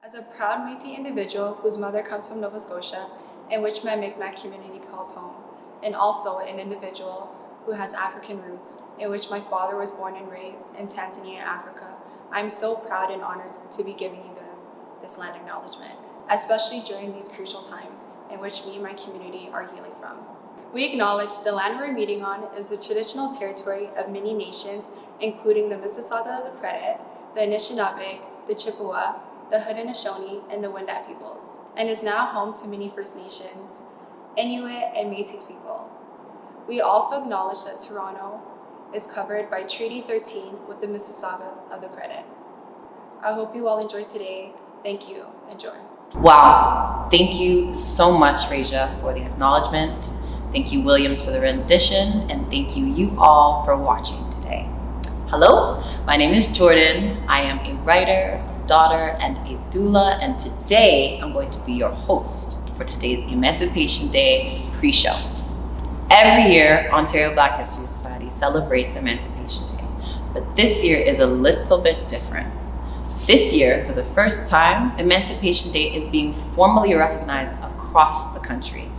As a proud Métis individual whose mother comes from Nova Scotia, in which my Mi'kmaq community calls home, and also an individual who has African roots, in which my father was born and raised in Tanzania, Africa, I'm so proud and honored to be giving you guys this land acknowledgement, especially during these crucial times in which me and my community are healing from. We acknowledge the land we're meeting on is the traditional territory of many nations, including the Mississauga of the Credit, the Anishinaabe, the Chippewa, the Haudenosaunee, and the Wendat peoples, and is now home to many First Nations, Inuit, and Métis people. We also acknowledge that Toronto is covered by Treaty 13 with the Mississauga of the Credit. I hope you all enjoyed today. Thank you. Enjoy. Wow. Thank you so much, Raja, for the acknowledgement. Thank you, Williams, for the rendition, and thank you all for watching today. Hello, my name is Jordyn. I am a writer, a daughter, and a doula, and today I'm going to be your host for today's Emancipation Day pre-show. Every year, Ontario Black History Society celebrates Emancipation Day, but this year is a little bit different. This year, for the first time, Emancipation Day is being formally recognized across the country.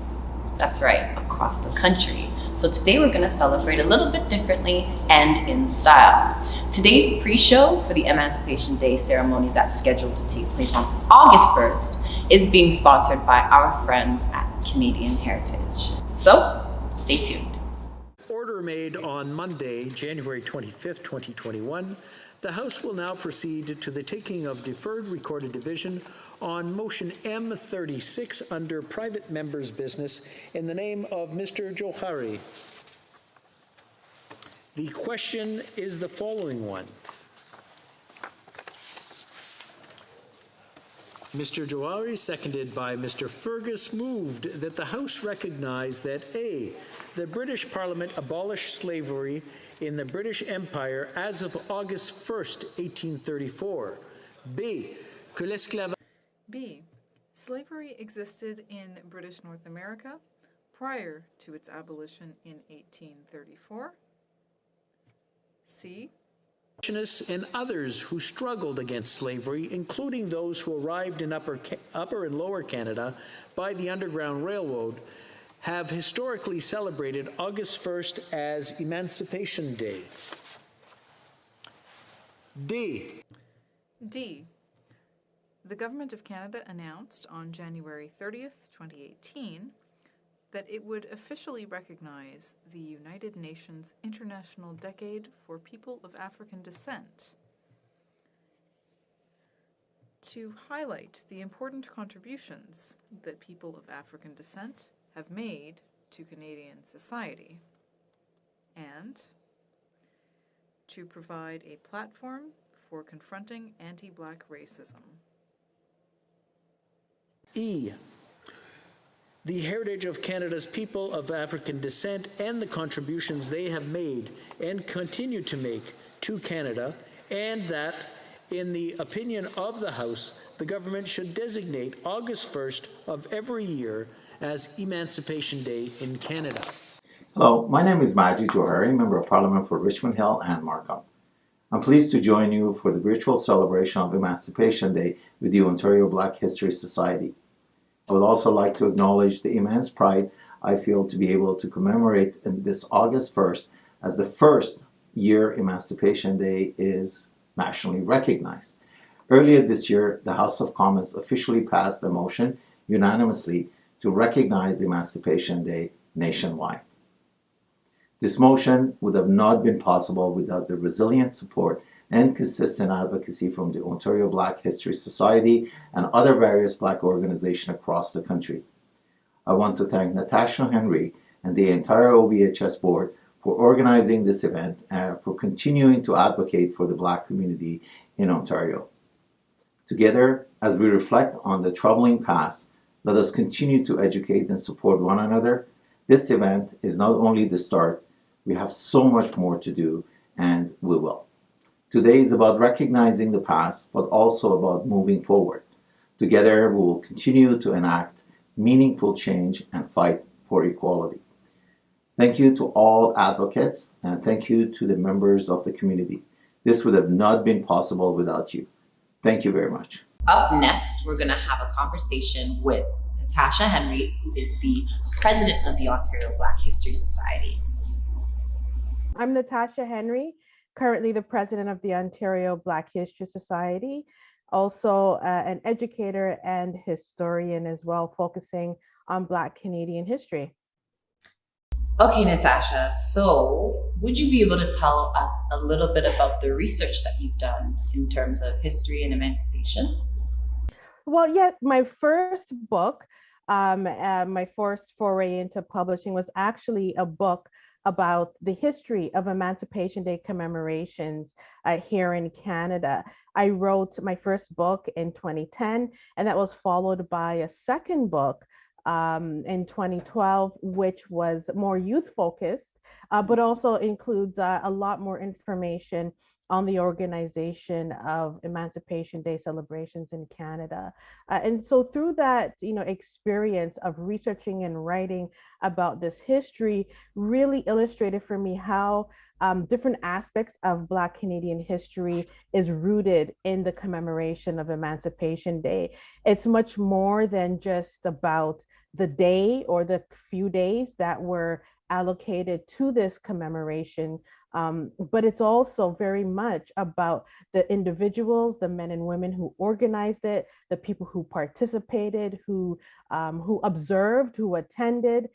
That's right, across the country. So today we're going to celebrate a little bit differently and in style. Today's pre-show for the Emancipation Day ceremony that's scheduled to take place on August 1st is being sponsored by our friends at Canadian Heritage. So, stay tuned. Order made on Monday, January 25th, 2021. The House will now proceed to the taking of deferred recorded division on motion M36 under private members' business in the name of Mr. Johari. The question is the following one. Mr. Johari, seconded by Mr. Fergus, moved that the House recognize that A, the British Parliament abolished slavery in the British Empire as of August 1st, 1834. B, que l'esclavage. B, slavery existed in British North America prior to its abolition in 1834. C, and others who struggled against slavery, including those who arrived in Upper and Lower Canada by the Underground Railroad, have historically celebrated August 1st as Emancipation Day. D. D. The Government of Canada announced on January 30th, 2018, that it would officially recognize the United Nations International Decade for People of African Descent to highlight the important contributions that people of African descent have made to Canadian society, and to provide a platform for confronting anti-Black racism. E. The heritage of Canada's people of African descent and the contributions they have made and continue to make to Canada, and that, in the opinion of the House, the government should designate August 1st of every year as Emancipation Day in Canada. Hello, my name is Maji Johari, Member of Parliament for Richmond Hill and Markham. I'm pleased to join you for the virtual celebration of Emancipation Day with the Ontario Black History Society. I would also like to acknowledge the immense pride I feel to be able to commemorate this August 1st as the first year Emancipation Day is nationally recognized. Earlier this year, the House of Commons officially passed a motion unanimously to recognize Emancipation Day nationwide. This motion would have not been possible without the resilient support and consistent advocacy from the Ontario Black History Society and other various Black organizations across the country. I want to thank Natasha Henry and the entire OBHS board for organizing this event and for continuing to advocate for the Black community in Ontario. Together, as we reflect on the troubling past, let us continue to educate and support one another. This event is not only the start, we have so much more to do, and we will. Today is about recognizing the past, but also about moving forward. Together, we will continue to enact meaningful change and fight for equality. Thank you to all advocates, and thank you to the members of the community. This would have not been possible without you. Thank you very much. Up next, we're going to have a conversation with Natasha Henry, who is the president of the Ontario Black History Society. I'm Natasha Henry, currently the president of the Ontario Black History Society, also an educator and historian as well, focusing on Black Canadian history. Okay, Natasha, so would you be able to tell us a little bit about the research that you've done in terms of history and emancipation? Well, yeah, my first book, my first foray into publishing was actually a book about the history of Emancipation Day commemorations here in Canada. I wrote my first book in 2010, and that was followed by a second book in 2012, which was more youth focused, but also includes a lot more information on the organization of Emancipation Day celebrations in Canada. And so through that, experience of researching and writing about this history really illustrated for me how different aspects of Black Canadian history is rooted in the commemoration of Emancipation Day. It's much more than just about the day or the few days that were allocated to this commemoration, but it's also very much about the individuals, the men and women who organized it, the people who participated, who observed, who attended.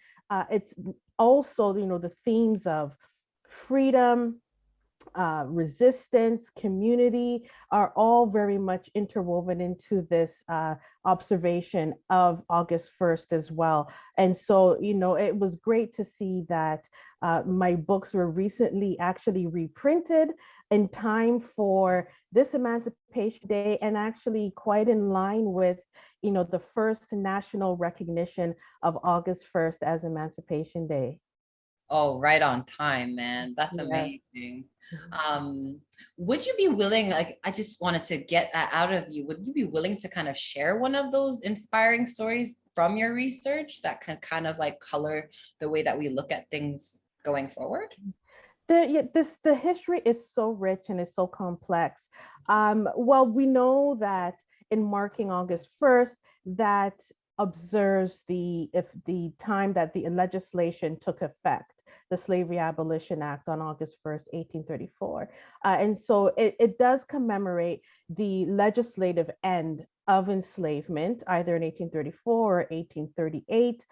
It's also, the themes of freedom, resistance, community are all very much interwoven into this observation of August 1st as well. And so, it was great to see that my books were recently actually reprinted in time for this Emancipation Day, and actually quite in line with the first national recognition of August 1st as Emancipation Day. Oh, right on time, man. That's amazing. Would you be willing, like, I just wanted to get that out of you. Would you be willing to kind of share one of those inspiring stories from your research that can kind of like color the way that we look at things going forward? The history is so rich and is so complex. Well, we know that in marking August 1st, that observes the time that the legislation took effect, the Slavery Abolition Act on August 1st, 1834. And so it does commemorate the legislative end of enslavement, either in 1834 or 1838.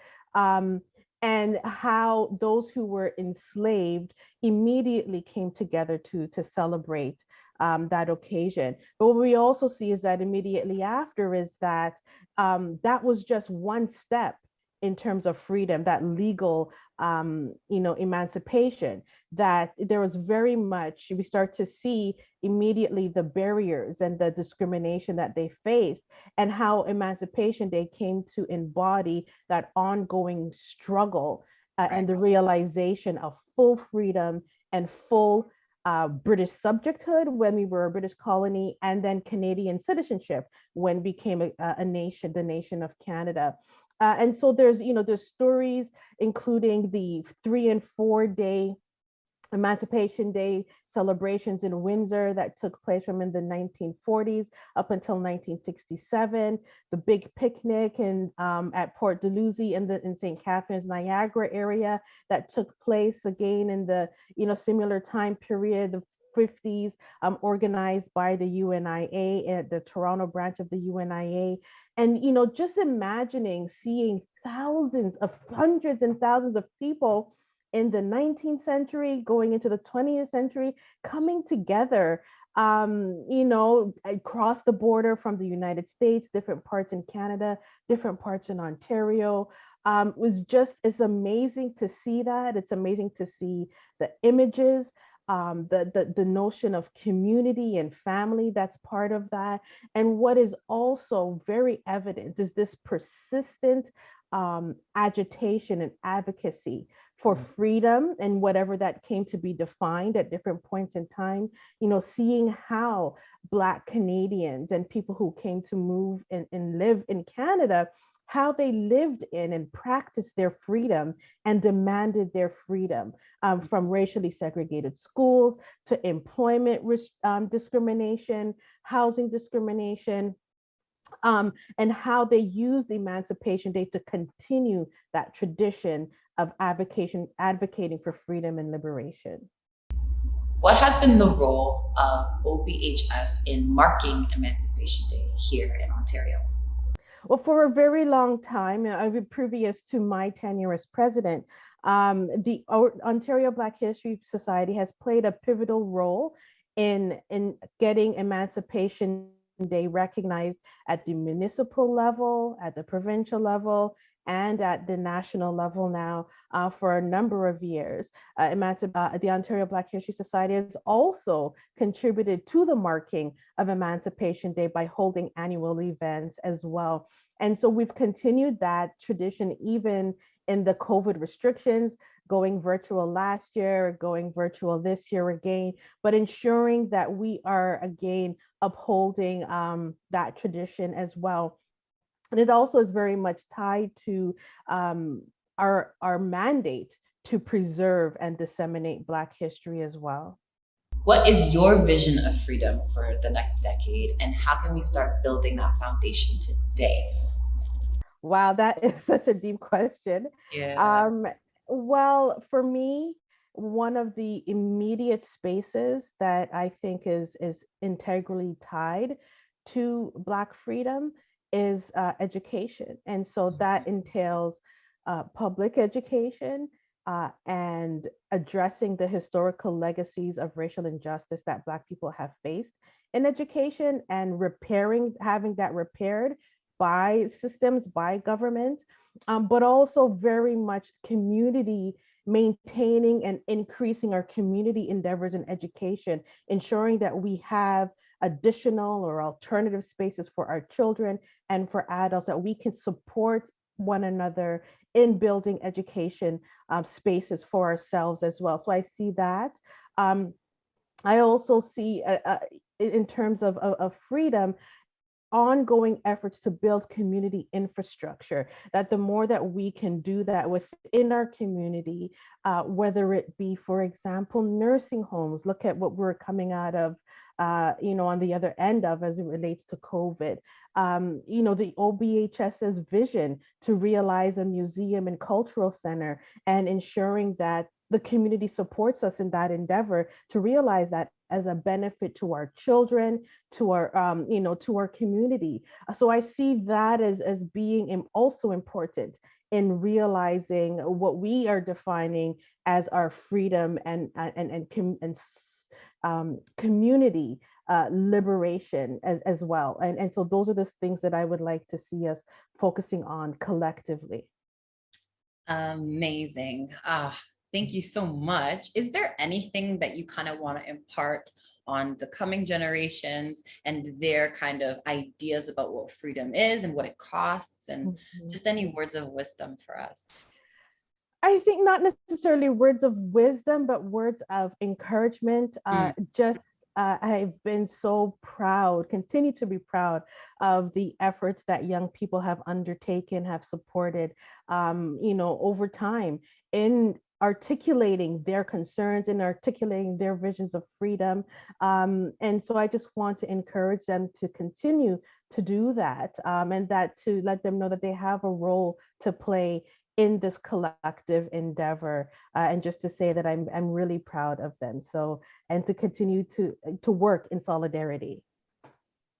And how those who were enslaved immediately came together to celebrate that occasion. But what we also see is that immediately after is that that was just one step in terms of freedom, that legal, emancipation, that there was very much, we start to see immediately the barriers and the discrimination that they faced, and how Emancipation Day came to embody that ongoing struggle and the realization of full freedom and full British subjecthood when we were a British colony, and then Canadian citizenship when we became a nation, the nation of Canada. And so there's stories including the 3 and 4 day Emancipation Day celebrations in Windsor that took place from in the 1940s up until 1967, the big picnic at Port Dalhousie in St. Catharines, Niagara area that took place again in the similar time period, the 50s, organized by the UNIA and the Toronto branch of the UNIA. And just imagining seeing hundreds and thousands of people in the 19th century, going into the 20th century, coming together, across the border from the United States, different parts in Canada, different parts in Ontario. It's amazing to see that. It's amazing to see the images, the notion of community and family that's part of that. And what is also very evident is this persistent agitation and advocacy for freedom and whatever that came to be defined at different points in time, seeing how Black Canadians and people who came to move and live in Canada, how they lived in and practiced their freedom and demanded their freedom, from racially segregated schools to employment discrimination, housing discrimination, and how they used Emancipation Day to continue that tradition of advocating for freedom and liberation. What has been the role of OBHS in marking Emancipation Day here in Ontario? Well, for a very long time, previous to my tenure as president, the Ontario Black History Society has played a pivotal role in getting Emancipation Day recognized at the municipal level, at the provincial level, and at the national level now for a number of years. The Ontario Black History Society has also contributed to the marking of Emancipation Day by holding annual events as well. And so we've continued that tradition even in the COVID restrictions, going virtual last year, going virtual this year again, but ensuring that we are again upholding that tradition as well. And it also is very much tied to our mandate to preserve and disseminate Black history as well. What is your vision of freedom for the next decade, and how can we start building that foundation today? Wow, that is such a deep question. Yeah. Well, for me, one of the immediate spaces that I think is integrally tied to Black freedom is education. And so that entails public education and addressing the historical legacies of racial injustice that Black people have faced in education and having that repaired by systems, by government, but also very much community, maintaining and increasing our community endeavors in education, ensuring that we have additional or alternative spaces for our children and for adults, that we can support one another in building education spaces for ourselves as well. So I see that. I also see in terms of freedom, ongoing efforts to build community infrastructure, that the more that we can do that within our community, whether it be, for example, nursing homes, look at what we're coming out of, on the other end of as it relates to COVID, the OBHS's vision to realize a museum and cultural center and ensuring that the community supports us in that endeavor to realize that as a benefit to our children, to our, to our community. So I see that as being also important in realizing what we are defining as our freedom and community liberation as well. And so those are the things that I would like to see us focusing on collectively. Amazing. Thank you so much. Is there anything that you kind of want to impart on the coming generations and their kind of ideas about what freedom is and what it costs, and just any words of wisdom for us? I think not necessarily words of wisdom, but words of encouragement. I've been so proud, continue to be proud of the efforts that young people have undertaken, have supported, over time in articulating their concerns and articulating their visions of freedom. And so I just want to encourage them to continue to do that, and that to let them know that they have a role to play in this collective endeavor, and just to say that I'm really proud of them. So, and to continue to work in solidarity.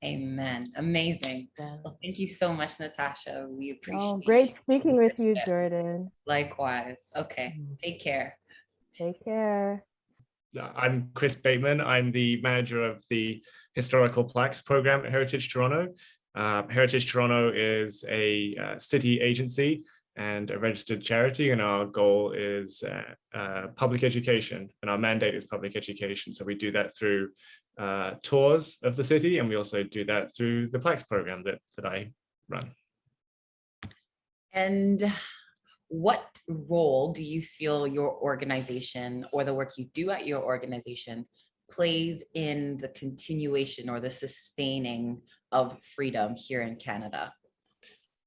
Amen. Amazing. Yeah. Well, thank you so much, Natasha. We appreciate Great speaking with you, Jordyn. Likewise. Okay. Take care. Take care. I'm Chris Batemen. I'm the manager of the Historical Plaques program at Heritage Toronto. Heritage Toronto is a city agency and a registered charity, and our goal is public education, and our mandate is public education. So we do that through tours of the city, and we also do that through the Plaques program that I run. And what role do you feel your organization or the work you do at your organization plays in the continuation or the sustaining of freedom here in Canada?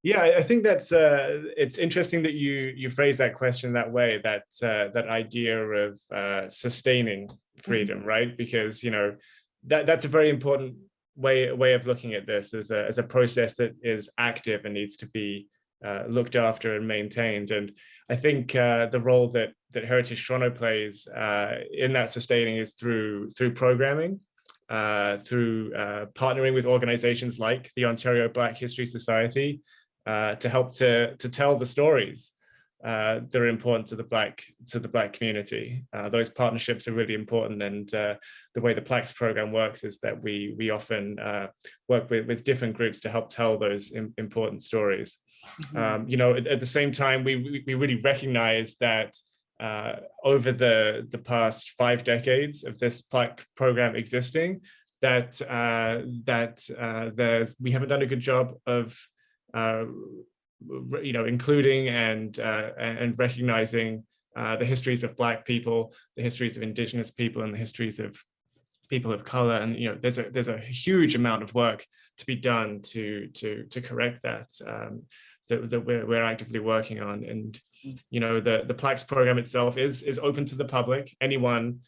Yeah, I think that's it's interesting that you phrase that question that way, that idea of sustaining freedom, right? Because that's a very important way of looking at this as a process that is active and needs to be looked after and maintained. And I think the role that Heritage Toronto plays in that sustaining is through programming, through partnering with organizations like the Ontario Black History Society to help to tell the stories that are important to the Black community. Those partnerships are really important, and the way the Plaques program works is that we often work with different groups to help tell those important stories. You know, at the same time, we really recognize that over the past 5 decades of this Plaque program existing, that we haven't done a good job of you know, including and recognizing the histories of Black people, the histories of Indigenous people, and the histories of people of color. And you know, there's a huge amount of work to be done to correct that. That we're actively working on. And you know, the Plaques program itself is open to the public. Anyone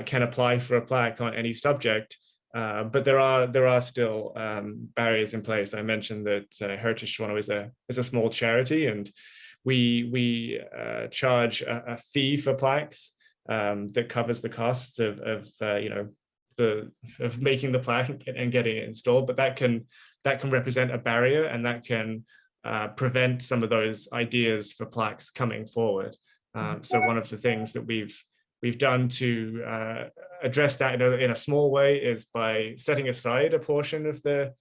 can apply for a plaque on any subject, but there are still barriers in place. I mentioned that Heritage Toronto is a small charity, and we charge a fee for plaques that covers the costs of you know, of making the plaque and getting it installed. But that can represent a barrier, and that can prevent some of those ideas for plaques coming forward. So one of the things that we've done to address that in a small way is by setting aside a portion of the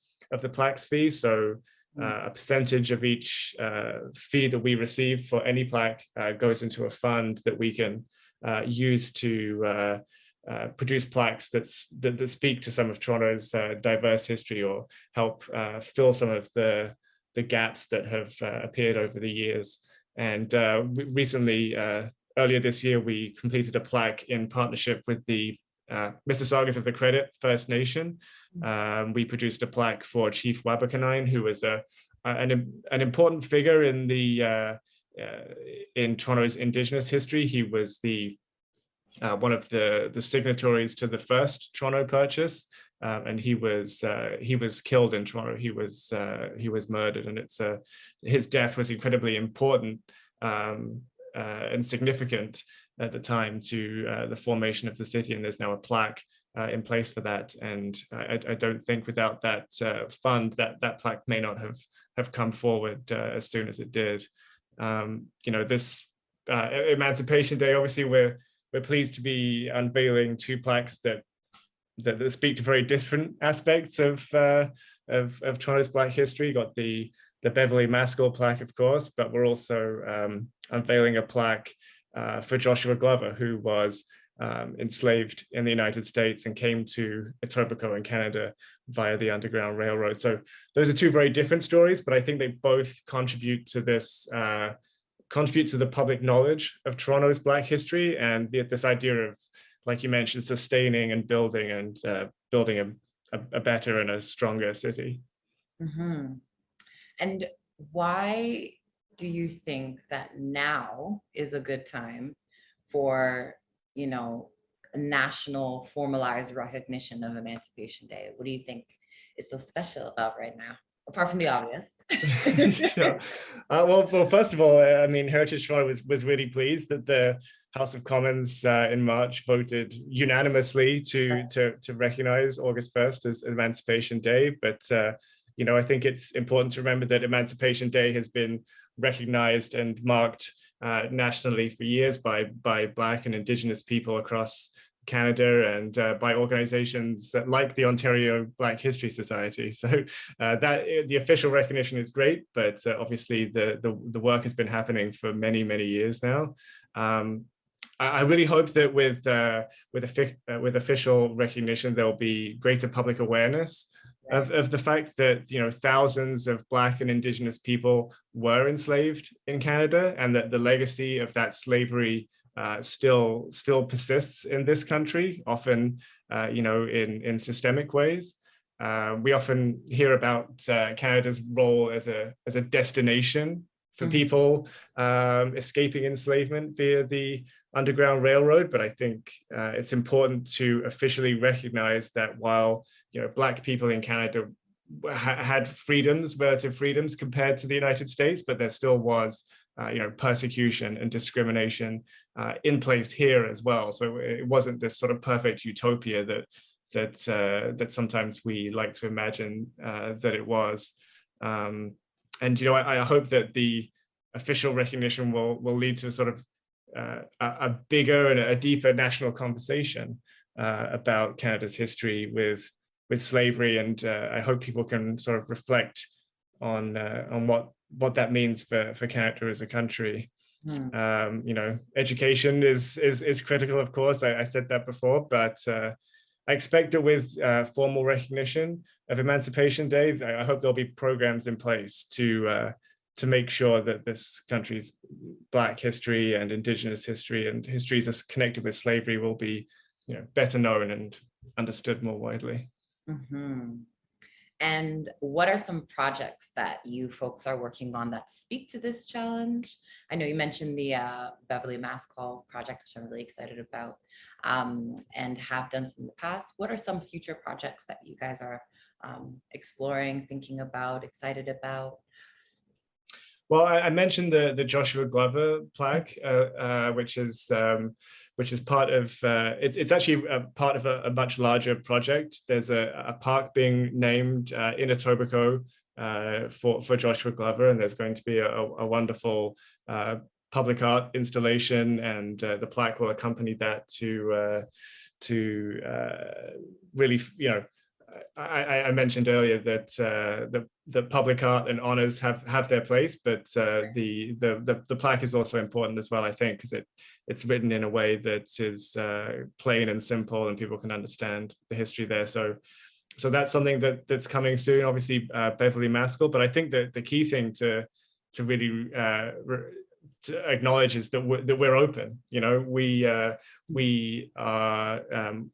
plaques fee. So a percentage of each fee that we receive for any plaque goes into a fund that we can use to produce plaques that speak to some of Toronto's diverse history, or help fill some of the gaps that have appeared over the years. And recently, earlier this year, we completed a plaque in partnership with the Mississaugas of the Credit First Nation. We produced a plaque for Chief Wabakanine, who was an important figure in Toronto's Indigenous history. He was one of the signatories to the first Toronto Purchase. And he was killed in Toronto. He was murdered, and his death was incredibly important and significant at the time to the formation of the city. And there's now a plaque in place for that. And I don't think without that fund, that plaque may not have come forward as soon as it did. You know, this Emancipation Day, obviously, we're pleased to be unveiling 2 plaques that speak to very different aspects of Toronto's Black history. You got the Beverly Mascoll plaque, of course, but we're also unveiling a plaque for Joshua Glover, who was enslaved in the United States and came to Etobicoke in Canada via the Underground Railroad. So those are 2 very different stories, but I think they both contribute to this, contribute to the public knowledge of Toronto's Black history, and this idea of, like you mentioned, sustaining and building a better and a stronger city. Mm-hmm. And why do you think that now is a good time for, you know, a national formalized recognition of Emancipation Day? What do you think is so special about right now, apart from the obvious? Sure. Well, first of all, I mean, Heritage Toronto was really pleased that the House of Commons in March voted unanimously to recognize August 1st as Emancipation Day. But you know, I think it's important to remember that Emancipation Day has been recognized and marked nationally for years by Black and Indigenous people across Canada, and by organizations like the Ontario Black History Society. So that the official recognition is great, but obviously the work has been happening for many years now. I really hope that with official recognition, there'll be greater public awareness of the fact that, you know, thousands of Black and Indigenous people were enslaved in Canada, and that the legacy of that slavery still persists in this country, often you know, in systemic ways. We often hear about Canada's role as a destination for people escaping enslavement via the Underground Railroad, but I think it's important to officially recognize that while Black people in Canada had relative freedoms compared to the United States, but there still was persecution and discrimination in place here as well. So it wasn't this sort of perfect utopia that sometimes we like to imagine that it was. And I hope that the official recognition will lead to sort of a bigger and a deeper national conversation about Canada's history with slavery, and I hope people can sort of reflect on what that means for Canada as a country. Education is critical, of course. I said that before, but I expect that with formal recognition of Emancipation Day, I hope there'll be programs in place to make sure that this country's Black history and Indigenous history and histories connected with slavery will be, better known and understood more widely. Mm-hmm. And what are some projects that you folks are working on that speak to this challenge? I know you mentioned the Beverly Mascoll project, which I'm really excited about, and have done some in the past. What are some future projects that you guys are exploring, thinking about, excited about? Well, I mentioned the Joshua Glover plaque, which is part of it's actually a part of a much larger project. There's a park being named in Etobicoke for Joshua Glover, and there's going to be a wonderful public art installation, and the plaque will accompany that to really, I mentioned earlier that the public art and honors have their place, but the plaque is also important as well, I think, because it's written in a way that is plain and simple, and people can understand the history there. So that's something that's coming soon. Obviously, Beverly Mascoll, but I think that the key thing to really to acknowledge is that we're open. We are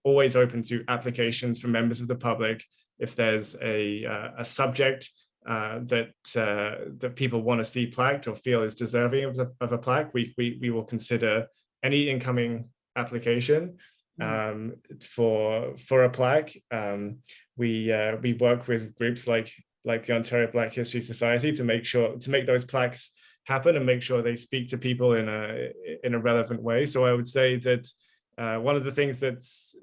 always open to applications from members of the public. If there's a subject that people want to see plaqued or feel is deserving of a plaque, we will consider any incoming application for a plaque. We work with groups like the Ontario Black History Society to make those plaques happen and make sure they speak to people in a relevant way. So I would say that one of the things that's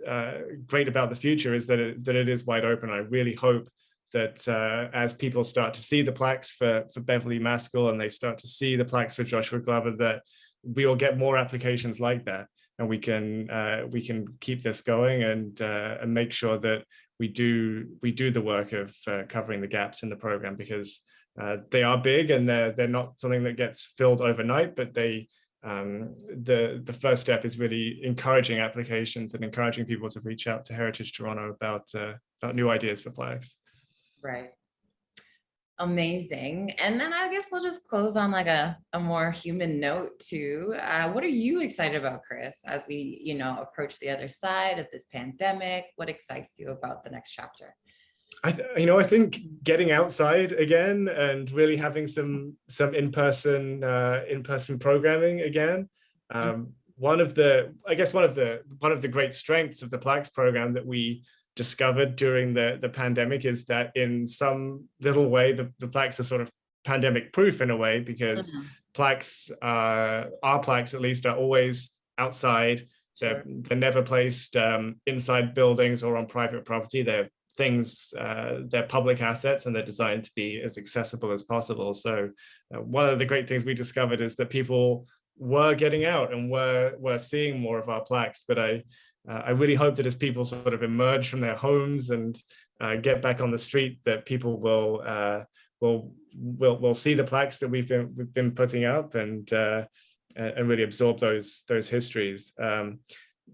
great about the future is that it is wide open. I really hope that as people start to see the plaques for Beverly Mascoll, and they start to see the plaques for Joshua Glover, that we will get more applications like that, and we can keep this going and make sure that we do the work of covering the gaps in the program, because they are big, and they're not something that gets filled overnight, but the first step is really encouraging applications and encouraging people to reach out to Heritage Toronto about new ideas for plaques. Right. Amazing. And then I guess we'll just close on like a more human note too. What are you excited about, Chris, as we approach the other side of this pandemic? What excites you about the next chapter? I think getting outside again and really having some in-person programming again. One of the great strengths of the Plaques program that we discovered during the pandemic is that in some little way the plaques are sort of pandemic proof in a way, because plaques, our plaques at least, are always outside. They're never placed inside buildings or on private property. They're they're public assets, and they're designed to be as accessible as possible. So one of the great things we discovered is that people were getting out and were seeing more of our plaques. But I really hope that as people sort of emerge from their homes and get back on the street, that people will see the plaques that we've been putting up and really absorb those histories.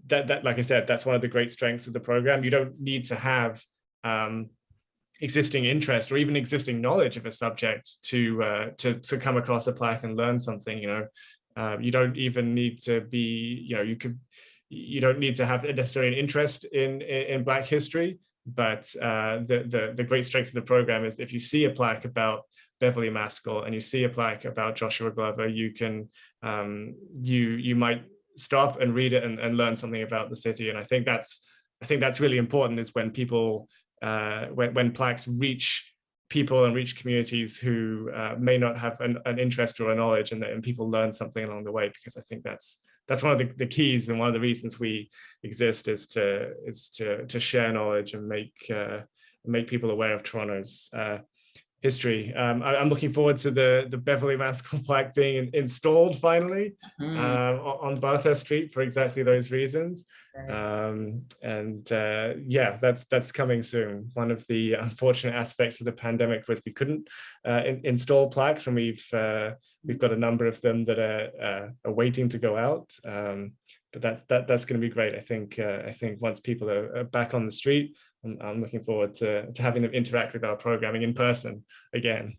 That like I said, that's one of the great strengths of the program. You don't need to have existing interest or even existing knowledge of a subject to come across a plaque and learn something. You don't even need to be, you don't need to have necessarily an interest in Black history, but the great strength of the program is that if you see a plaque about Beverly Mascoll and you see a plaque about Joshua Glover, you can you might stop and read it and learn something about the city. And I think that's really important, is when people when plaques reach people and reach communities who may not have an interest or a knowledge, and people learn something along the way, because I think that's one of the keys, and one of the reasons we exist is to share knowledge and make people aware of Toronto's history. I'm looking forward to the Beverly Mascoll plaque being installed finally on Bathurst Street for exactly those reasons. Yeah, that's coming soon. One of the unfortunate aspects of the pandemic was we couldn't install plaques, and we've got a number of them that are waiting to go out. But that's going to be great. I think once people are back on the street, I'm looking forward to having them interact with our programming in person again.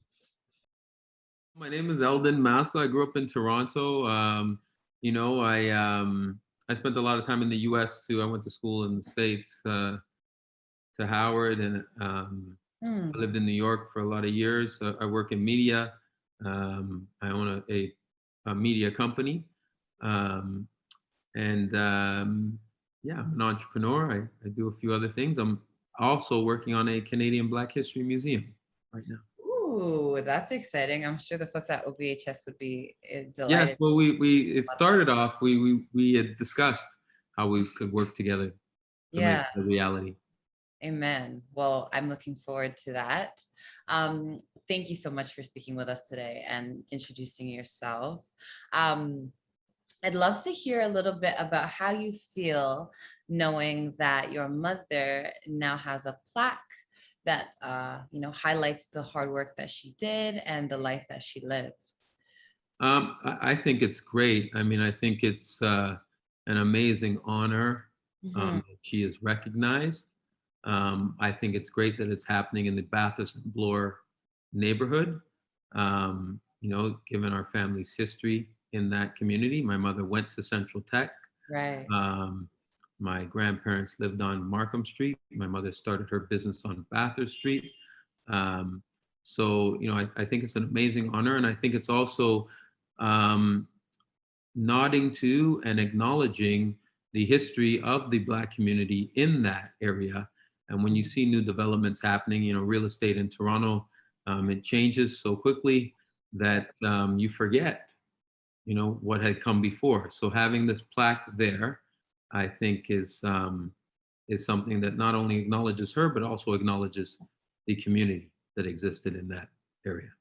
My name is Eldon Mascoll. I grew up in Toronto. You know, I spent a lot of time in the U.S. too. I went to school in the States, to Howard, and I lived in New York for a lot of years. I work in media. I own a media company. Yeah, I'm an entrepreneur. I do a few other things. I'm also working on a Canadian Black History Museum right now. Ooh, that's exciting. I'm sure the folks at OBHS would be delighted. Yes, well, it started off, we had discussed how we could work together to make it a reality. Amen. Well, I'm looking forward to that. Thank you so much for speaking with us today and introducing yourself. I'd love to hear a little bit about how you feel knowing that your mother now has a plaque that highlights the hard work that she did and the life that she lived. I think it's great. I mean, I think it's an amazing honor that she is recognized. I think it's great that it's happening in the Bathurst and Bloor neighborhood. Given our family's history in that community. My mother went to Central Tech. Right. My grandparents lived on Markham Street. My mother started her business on Bathurst Street. So, I think it's an amazing honor. And I think it's also nodding to and acknowledging the history of the Black community in that area. And when you see new developments happening, real estate in Toronto, it changes so quickly that you forget what had come before. So having this plaque there, I think is something that not only acknowledges her, but also acknowledges the community that existed in that area.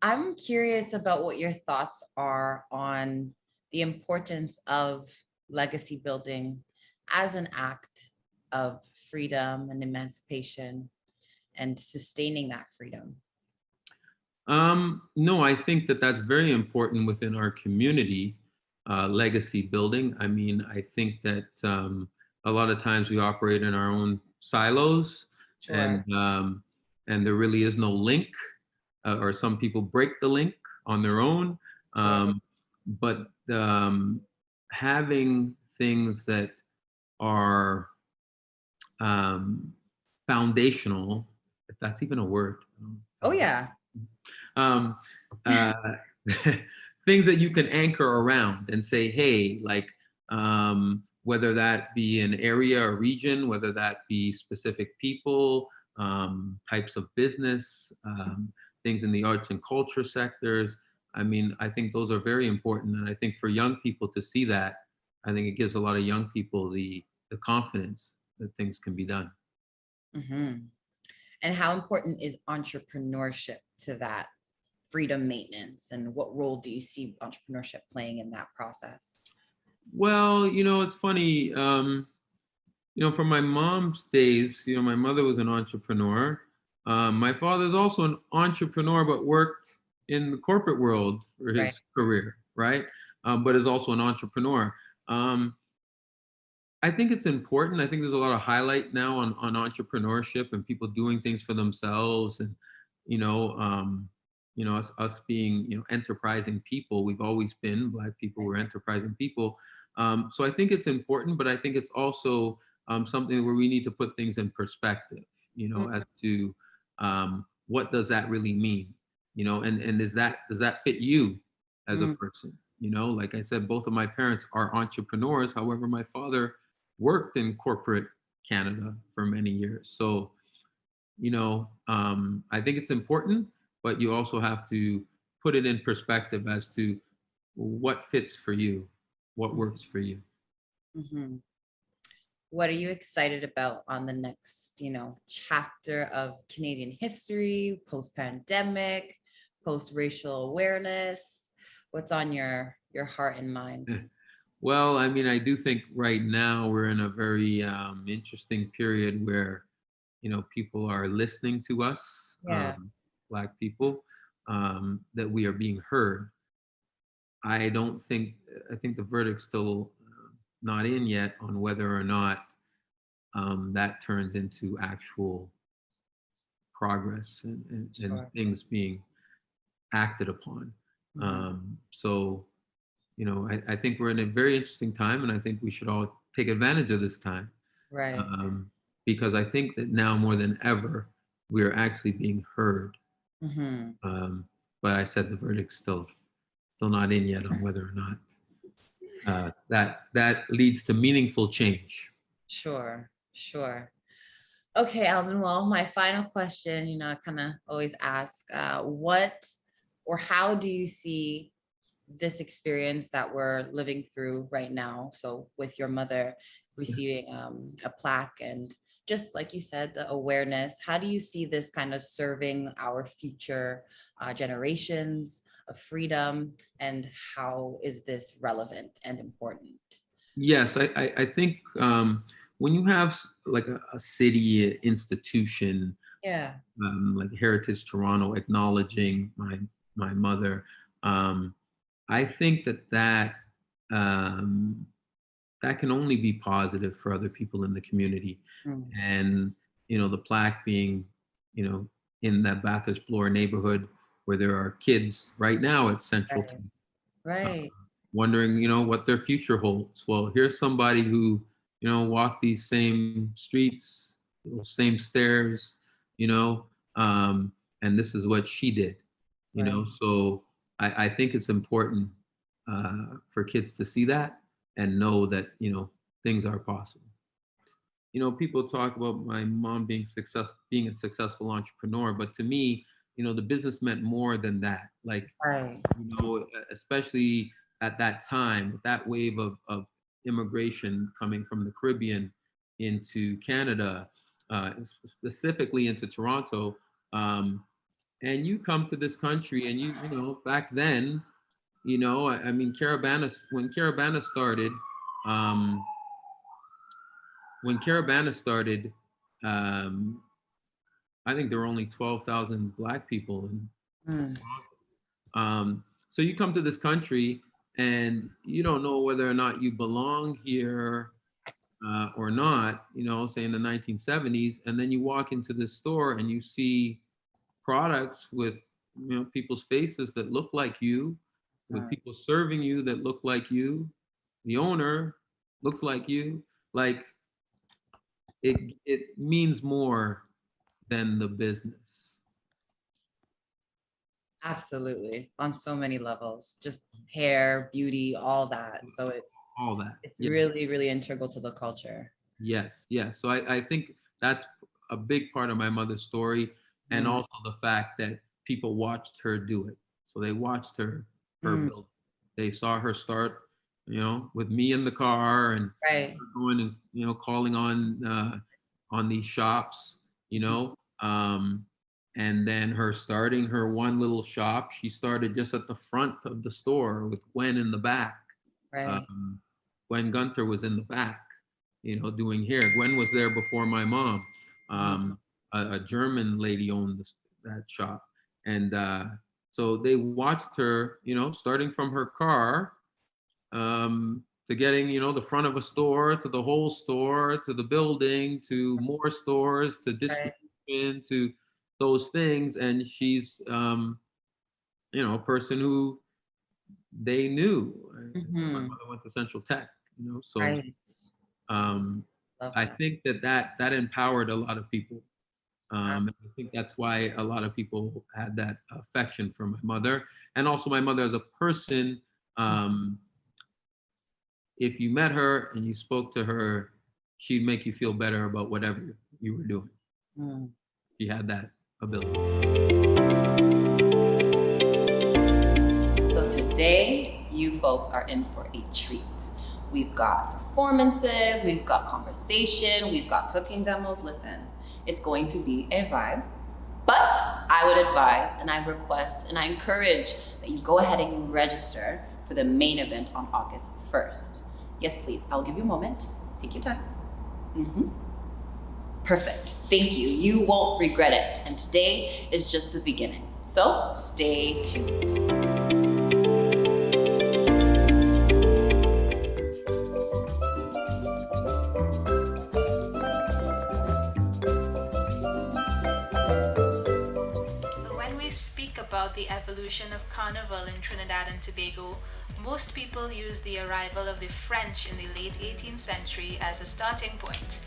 I'm curious about what your thoughts are on the importance of legacy building as an act of freedom and emancipation and sustaining that freedom. No, I think that that's very important within our community, legacy building. I mean, I think that a lot of times we operate in our own silos. Sure. And there really is no link, or some people break the link on their own. But having things that are foundational, if that's even a word. Oh, yeah. Things that you can anchor around and say, hey, like, whether that be an area or region, whether that be specific people, types of business, things in the arts and culture sectors. I mean, I think those are very important. And I think for young people to see that, I think it gives a lot of young people the confidence that things can be done. And how important is entrepreneurship to that freedom maintenance, and what role do you see entrepreneurship playing in that process? Well, it's funny, from my mom's days, my mother was an entrepreneur. My father's also an entrepreneur, but worked in the corporate world for his career, right? But is also an entrepreneur. I think it's important. I think there's a lot of highlight now on entrepreneurship and people doing things for themselves, and us being enterprising people. We've always been Black people. We're enterprising people. So I think it's important, but I think it's also something where we need to put things in perspective. As to what does that really mean? And does that fit you as a person? Like I said, both of my parents are entrepreneurs. However, my father worked in corporate Canada for many years. So, I think it's important, but you also have to put it in perspective as to what fits for you, what works for you. Mhm. What are you excited about on the next, chapter of Canadian history, post-pandemic, post-racial awareness? What's on your heart and mind? Well, I mean, I do think right now we're in a very interesting period where, people are listening to us, Yeah. Black people, that we are being heard. I don't think, I think the verdict's still not in yet on whether or not that turns into actual progress and Sure. things being acted upon. Mhm. So, I think we're in a very interesting time, and I think we should all take advantage of this time, Right. because I think that now more than ever, we are actually being heard. Mhm. But I said the verdict's still not in yet on whether or not that leads to meaningful change. Sure. Sure. Okay, Eldon. Well, my final question, I kind of always ask, what or how do you see this experience that we're living through right now? So with your mother receiving a plaque and just like you said, the awareness, how do you see this kind of serving our future generations of freedom? And how is this relevant and important? Yes, I think when you have like a city institution Yeah. like Heritage Toronto acknowledging my mother, I think um, that can only be positive for other people in the community. Mm. And the plaque being you know in that Bathurst Bloor neighborhood where there are kids right now at Centrre Right. Right. wondering, what their future holds. Well, here's somebody who, walked these same streets, those same stairs, you know, and this is what she did, Right. So I think it's important for kids to see that and know that, things are possible. People talk about my mom being a successful entrepreneur, but to me, the business meant more than that. Like, Right. especially at that time, with that wave of immigration coming from the Caribbean into Canada, specifically into Toronto. And you come to this country and back then, I mean, Caravana started, um, when Caravana started, um, I think there were only 12,000 Black people in Mm. So you come to this country and you don't know whether or not you belong here or not, say in the 1970s. And then you walk into this store and you see products with, people's faces that look like you, with Mm. people serving you that look like you. The owner looks like you. Like it means more than the business. Absolutely. On so many levels, just hair, beauty, all that. So All that. it's Yeah. really, really integral to the culture. Yes, yes. So I think that's a big part of my mother's story, and Mm. also the fact that people watched her do it. So they watched her Mm. build. They saw her start, with me in the car and Right. going and calling on these shops, and then her starting her one little shop. She started just at the front of the store with Gwen in the back. Right. Um, Gwen Gunter was in the back, doing hair. Gwen was there before my mom. Mhm. A German lady owned that shop. And so they watched her, starting from her car to getting, the front of a store, to the whole store, to the building, to more stores, to Right. distribution, to those things. And she's, a person who they knew. So my Mhm. mother went to Central Tech, so Right. um, Love I that. think that empowered a lot of people. Ab- And I think that's why a lot of people had that affection for my mother, and also my mother as a person. If you met her and you spoke to her, she'd make you feel better about whatever you were doing. She had that ability. So today, you folks are in for a treat. We've got performances, we've got conversation, we've got cooking demos. Listen, it's going to be a vibe. But I would advise, and I request, and I encourage that you go ahead and you register for the main event on August 1st. Yes, please, I'll give you a moment. Take your time. Perfect, thank you. You won't regret it. And today is just the beginning. So stay tuned. About the evolution of Carnival in Trinidad and Tobago, most people use the arrival of the French in the late 18th century as a starting point.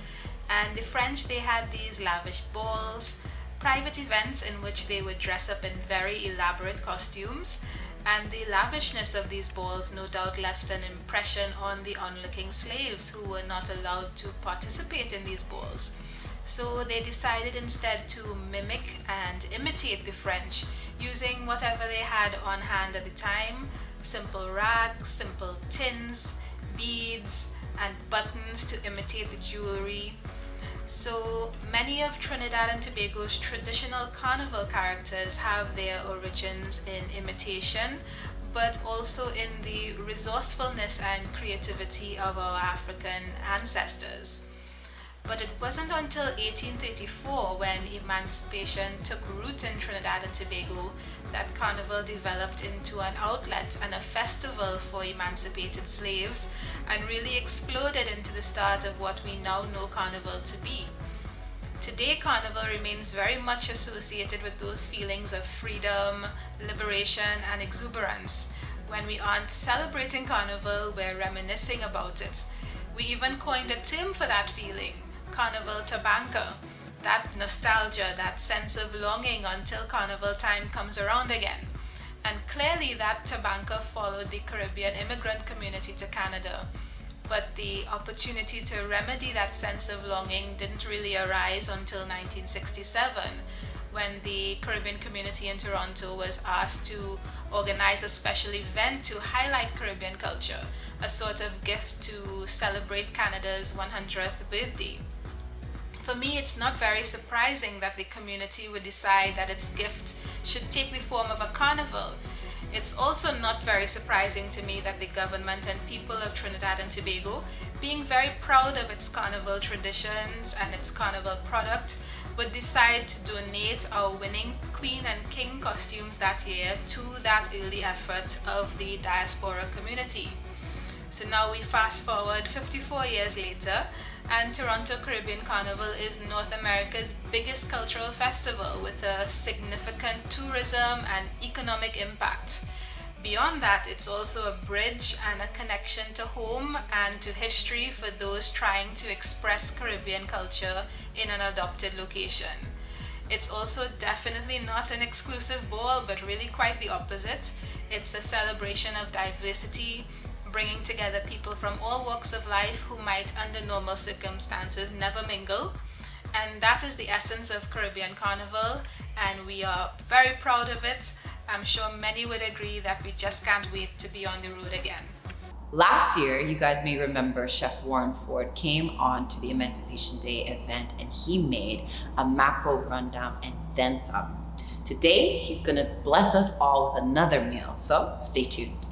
And the French, they had these lavish balls, private events in which they would dress up in very elaborate costumes, and the lavishness of these balls no doubt left an impression on the onlooking slaves who were not allowed to participate in these balls. So they decided instead to mimic and imitate the French, using whatever they had on hand at the time: simple rags, simple tins, beads, and buttons to imitate the jewelry. So many of Trinidad and Tobago's traditional carnival characters have their origins in imitation, but also in the resourcefulness and creativity of our African ancestors. But it wasn't until 1834, when emancipation took root in Trinidad and Tobago, that Carnival developed into an outlet and a festival for emancipated slaves, and really exploded into the start of what we now know Carnival to be. Today, Carnival remains very much associated with those feelings of freedom, liberation, and exuberance. When we aren't celebrating Carnival, we're reminiscing about it. We even coined a term for that feeling: Carnival Tabanca, that nostalgia, that sense of longing until Carnival time comes around again. And clearly that Tabanca followed the Caribbean immigrant community to Canada. But the opportunity to remedy that sense of longing didn't really arise until 1967, when the Caribbean community in Toronto was asked to organize a special event to highlight Caribbean culture, a sort of gift to celebrate Canada's 100th birthday. For me, it's not very surprising that the community would decide that its gift should take the form of a carnival. It's also not very surprising to me that the government and people of Trinidad and Tobago, being very proud of its carnival traditions and its carnival product, would decide to donate our winning Queen and King costumes that year to that early effort of the diaspora community. So now we fast forward 54 years later, and Toronto Caribbean Carnival is North America's biggest cultural festival, with a significant tourism and economic impact. Beyond that, it's also a bridge and a connection to home and to history for those trying to express Caribbean culture in an adopted location. It's also definitely not an exclusive ball, but really quite the opposite. It's a celebration of diversity, bringing together people from all walks of life who might, under normal circumstances, never mingle. And that is the essence of Caribbean Carnival, and we are very proud of it. I'm sure many would agree that we just can't wait to be on the road again. Last year, you guys may remember Chef Warren Ford came on to the Emancipation Day event, and he made a mackerel rundown and then some. Today, he's gonna bless us all with another meal, so stay tuned.